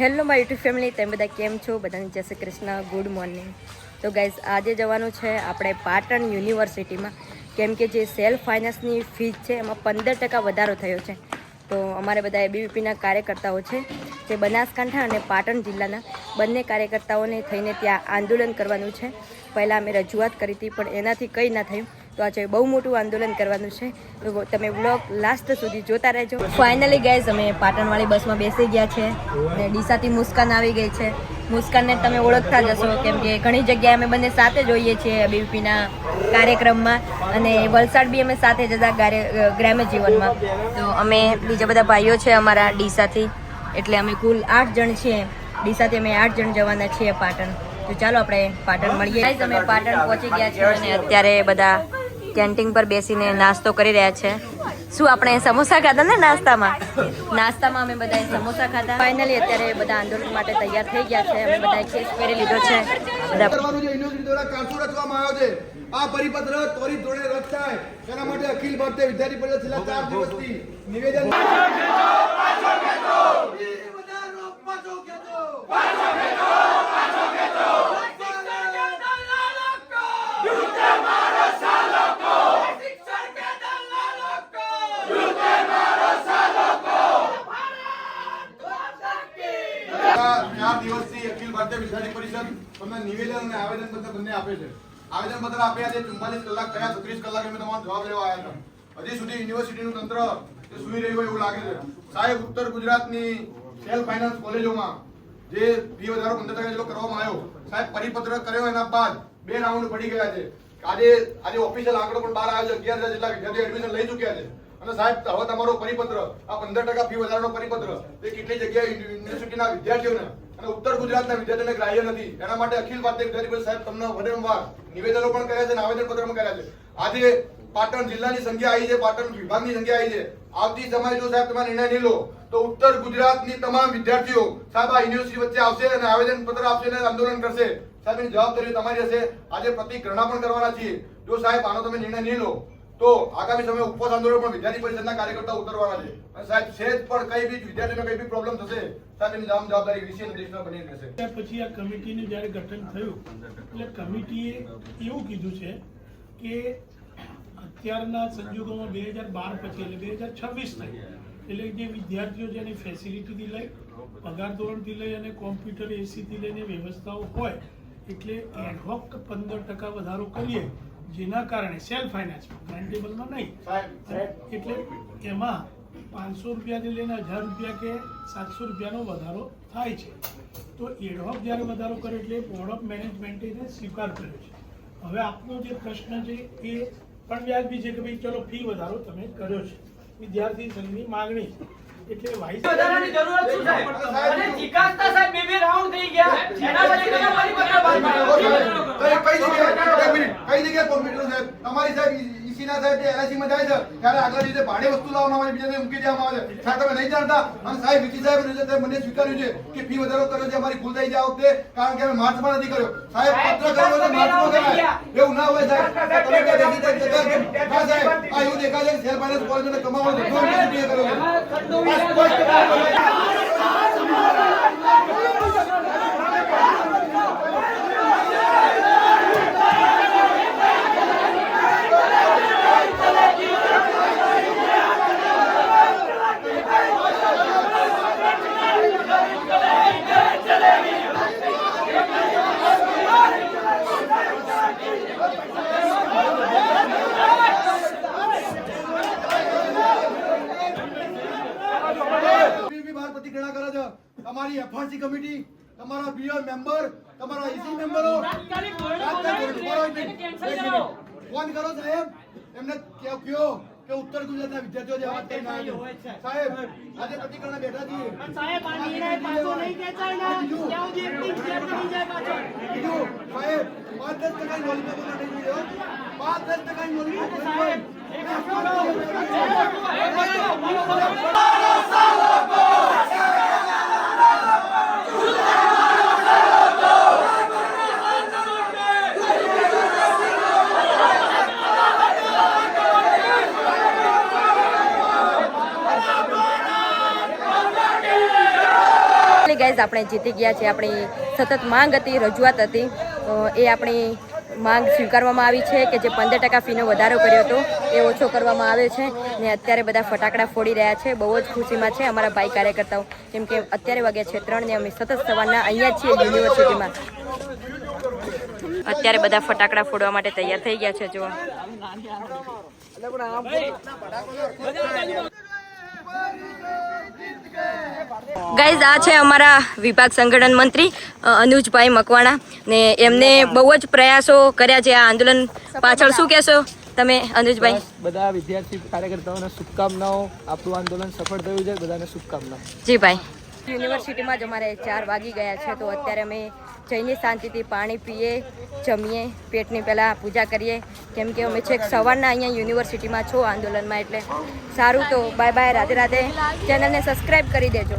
Hello my YouTube family, તમે બધા કેમ છો? બધાને જય શ્રી કૃષ્ણ, ગુડ મોર્નિંગ. તો ગાઈઝ, આજે જવાનું છે આપણે પાટણ યુનિવર્સિટીમાં, કેમ કે જે સેલ્ફ ફાઇનાન્સની ફીસ છે એમાં 15% વધારો થયો છે. તો અમારે બધા એબીવીપીના કાર્યકર્તાઓ છે જે બનાસકાંઠા અને પાટણ જિલ્લાના બંને કાર્યકર્તાઓને થઈને ત્યાં આંદોલન કરવાનું છે. પહેલાં અમે રજૂઆત કરી હતી પણ એનાથી કંઈ ના થયું, તો આજે બહુ મોટું આંદોલન કરવાનું છે. તો તમે વ્લોગ લાસ્ટ સુધી જોતા રહેજો. ફાઇનલી ગાઈઝ, અમે પાટણવાળી બસમાં બેસી ગયા છે અને ડીસાથી મુસ્કાન આવી ગઈ છે. મુસ્કાનને તમે ઓળખતા જ હશો, કેમ કે ઘણી જગ્યાએ અમે બંને સાથે જોઈએ છીએ એબીવીપીના કાર્યક્રમમાં, અને વલસાડ બી અમે સાથે જતા ગ્રામ્ય જીવનમાં. તો અમે બીજા બધા ભાઈઓ છે અમારા ડીસાથી, એટલે અમે કુલ 8 જણ છીએ. ડીસાથી અમે 8 જણ જવાના છીએ પાટણ. તો ચાલો આપણે પાટણ મળીએ. અમે પાટણ પહોંચી ગયા છીએ અને અત્યારે બધા કેન્ટીન પર બેસીને નાસ્તો કરી રહ્યા છે. શું આપણે સમોસા ખાધા ને નાસ્તામાં અમે બધા સમોસા ખાધા. ફાઇનલી અત્યારે બધા આંદોલન માટે તૈયાર થઈ ગયા છે. અમે બધા કેસ પહેરી લીધો છે. યુનિવર્સિટી દ્વારા કારસો રચવામાં આવ્યો છે. આ પરિપત્ર ત્વરિત ધોરણે રદ થાય તેના માટે અખિલ ભારતીય વિદ્યાર્થી પરિષદ છેલ્લા 4 દિવસથી નિવેદન અખિલ ભારતીય વિદ્યાર્થી પરિષદ તમને નિવેદન અને આવેદન પત્ર બંને આપે છે. આવેદન પત્ર આપ્યા છે 44 કલાક થયા, 36 કલાક અમે તમારો જવાબ લેવા આવ્યા હતા. હજી સુધી યુનિવર્સિટીનું તંત્ર સુઈ રહ્યું હોય એવું લાગે છે. સાહેબ, ઉત્તર ગુજરાતની સેલ્ફ ફાઇનાન્સ કોલેજોમાં જે ફી વધારો 15% જેટલો કરવામાં આવ્યો, સાહેબ પરિપત્ર કર્યો એના બાદ 2 રાઉન્ડ પડી ગયા છે. આજે ઓફિશિયલ આંકડો પણ બહાર આવ્યો છે. 11,000 જેટલા વિદ્યાર્થીઓ એડમિશન લઈ ચૂક્યા છે. અને સાહેબ, હવે તમારો પરિપત્ર, આ 15% ફી વધારાનો પરિપત્ર એ કેટલી જગ્યાએ યુનિવર્સિટીના વિદ્યાર્થીઓને અને ઉત્તર ગુજરાતના વિદ્યાર્થીઓને ગ્રાહ્ય નથી. એના માટે અખિલ ભારતીય વિદ્યાર્થી પરિષદ સાહેબ તમને વારંવાર નિવેદનો પણ કર્યા છે અને આવેદન પત્ર પણ કર્યા છે. આજે પાટણ જિલ્લાની સંખ્યા આવી છે, પાટણ વિભાગની સંખ્યા આવી છે. આવતી સમય જો સાહેબ તમે નિર્ણય નહીં લો તો ઉત્તર ગુજરાતની તમામ વિદ્યાર્થીઓ સાહેબ આ યુનિવર્સિટી વચ્ચે આવશે અને આવેદન પત્ર આપશે અને આંદોલન કરશે. સાહેબ, એની જવાબદારી તમારી હશે. આજે પ્રતિક્રમણ પણ કરવાના છીએ. જો સાહેબ આનો તમે નિર્ણય નહીં લો તો આગામી સમયે ઉપવાસ આંદોલન પણ વિદ્યાર્થી પરિષદના કાર્યકર્તાઓ ઉતરવાના છે. અને સાહેબ, સેજ પણ કઈ બી વિદ્યાર્થીઓને કઈ બી પ્રોબ્લેમ થશે, સાહેબ એની જવાબદારી વિશે નિર્દેશના બની રહેશે. પછી આ કમિટીનું જ્યારે ગઠન થયું એટલે કમિટીએ એવું કીધું છે કે અત્યારના સંજોગોમાં 2012 પછી એટલે 2026 થાય એટલે જે વિદ્યાર્થીઓ જેની ફેસિલિટીથી લઈ, પગાર ધોરણથી લઈ અને કોમ્પ્યુટર એસીથી લઈને વ્યવસ્થાઓ હોય એટલે એડહોક 15% વધારો કરીએ, જેના કારણે સેલ્ફ ફાઇનાન્સમાં ગ્રાન્ટેબલમાં નહીં, એટલે એમાં 500 રૂપિયાથી લઈને 1000 રૂપિયા કે 700 રૂપિયાનો વધારો થાય છે. તો એડહોક જ્યારે વધારો કર્યો એટલે બોર્ડ ઓફ મેનેજમેન્ટે એને સ્વીકાર કર્યો છે. હવે આપનો જે પ્રશ્ન છે એ પણ વ્યાજબી છે કે ભાઈ ચલો ફી વધારો તમે કર્યો છે, વિદ્યાર્થી સંઘની માગણી છે, એટલે વાઇસ વધારાની જરૂરત શું છે? અને ચિકાસતા સાહેબ બે રાઉન્ડ થઈ ગયા, એના પછી તમે પરિપત્ર બહાર પાડ્યો. કઈ જગ્યાએ કોમ્પ્યુટર સાહેબ તમારી સાહેબ ઈસીના સાહેબ જે એલઆઈસી માં જાય છે ત્યારે આગળ રીતે ભાડે વસ્તુ લાવવામાં આવે, બીજાને મૂકી દેવામાં આવે છે. સાહેબ, તમે નહીં જાણતા? અને સાહેબ વિકી સાહેબ મને સ્વીકાર્યું છે કે ફી વધારો કર્યો છે, અમારી ભૂલ થઈ જાય વખતે, કારણ કે અમે માર્ચમાં નથી કર્યો. સાહેબ, પત્ર કર્યો છે માર્ચમાં કરાય, એવું ના હોય સાહેબ. તમે કે ના સાહેબ, આ એવું દેખાય છે સેલ્ફ ફાઇનાન્સ કોલેજોને કમાવાનો ધંધો યુનિવર્સિટીએ કર્યો છે. પ્રતિક્રિયા કરે છે તમારી એફઆરસી કમિટી, તમારા બીઓ મેમ્બર, તમારા ઈસી મેમ્બરો ફોન કરો સાહેબ, એમને કયો કે ઉત્તર ગુજરાતના વિદ્યાર્થીઓ જે વાત કરીને આવ્યા સાહેબ આજે પ્રતિક્રિયા બેઠા છીએ. સાહેબ, આ નિર્ણય પાછો નહીં ખેંચાય ને ત્યાં સુધી એકલી સ્ટેપ નહીં જાય પાછો. બીજું સાહેબ, 5-10% લોલીપોપ નહીં જોઈએ, 5-10% લોલીપોપ સાહેબ. ગાઈઝ ગાઈઝ આપણે જીતી ગયા છીએ. આપણી સતત માંગ હતી, રજૂઆત હતી, એ આપણી માંગ સ્વીકારવામાં આવી છે કે જે 15% ફીનો વધારો કર્યો હતો એ ઓછો કરવામાં આવ્યો છે. ને અત્યારે બધા ફટાકડા ફોડી રહ્યા છે. બહુ જ ખુશીમાં છે અમારા ભાઈ કાર્યકર્તાઓ, કેમ કે અત્યારે વાગ્યા છે 3 ને અમે સતત સવારના અહીંયા છીએ યુનિવર્સિટીમાં. અત્યારે બધા ફટાકડા ફોડવા માટે તૈયાર થઈ ગયા છે. જો ગાઈઝ આ છે અમારા વિભાગ સંગઠન મંત્રી અનુજભાઈ મકવાણા ને એમને બહુ જ પ્રયાસો કર્યા છે આ આંદોલન પાછળ. શું કહેશો તમે અનુજભાઈ? બધા વિદ્યાર્થી કાર્યકર્તાઓને શુભકામનાઓ. આપણું આંદોલન સફળ થયું છે, બધાને શુભકામનાઓ. જી ભાઈ. યુનિવર્સિટીમાં જ અમારે 4 વાગી ગયા છે, તો અત્યારે અમે જઈને શાંતિથી પાણી પીએ, જમીએ, પેટની પહેલાં પૂજા કરીએ, કેમ કે અમે છેક સવારના અહીંયા યુનિવર્સિટીમાં છો આંદોલનમાં. એટલે સારું, તો બાય બાય, રાધે રાધે. ચેનલને સબસ્ક્રાઈબ કરી દેજો.